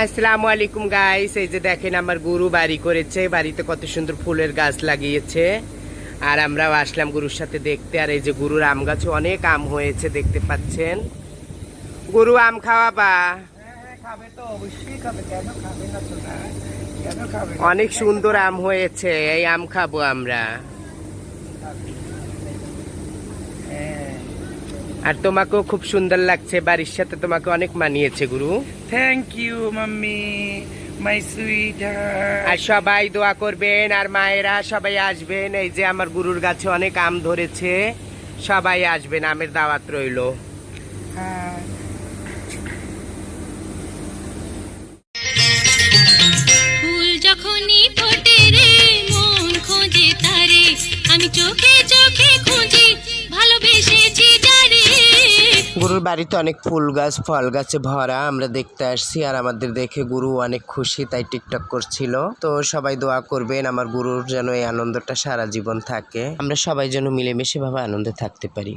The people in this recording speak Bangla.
আসসালামু আলাইকুম গাইস, এই যে দেখেন আমার গুরু বাড়ি করেছে, বাড়িতে কত সুন্দর ফুলের গাছ লাগিয়েছে। আর আমরাও আসলাম গুরুর সাথে দেখতে। আর এই যে গুরুর আম গাছে অনেক আম হয়েছে দেখতে পাচ্ছেন। গুরু আম খাওয়াবা? খাবে তো, অবশ্যই খাবে, কেন খাবে না তো, না কেন খাবে না? অনেক সুন্দর আম হয়েছে, এই আম খাবো আমরা। হ্যাঁ, আর তোমাকেও খুব সুন্দর লাগছে, বাড়ির সাথে তোমাকে অনেক মানিয়েছে গুরু। Thank you mummy, my sweet. আর সবাই দোয়া করবেন, আর মায়েরা সবাই আসবেন। এই যে আমার গুরুর গাছে অনেক আম ধরেছে, সবাই আসবেন, আমের দাওয়াত রইলো। ফুল যখনই ফোটে রে মন খোঁজে তারে, আমি চোখে চোখে খুঁজি ভালোবেসেছি যারে। গুরুর বাড়িতে অনেক ফুল গাছ ফল গাছে ভরা, আমরা দেখতে আসছি। আর আমাদের দেখে গুরু অনেক খুশি, তাই টিকটক করছিল। তো সবাই দোয়া করবেন আমার গুরুর যেন এই আনন্দটা সারা জীবন থাকে, আমরা সবাই যেন মিলেমিশে ভাবে আনন্দে থাকতে পারি।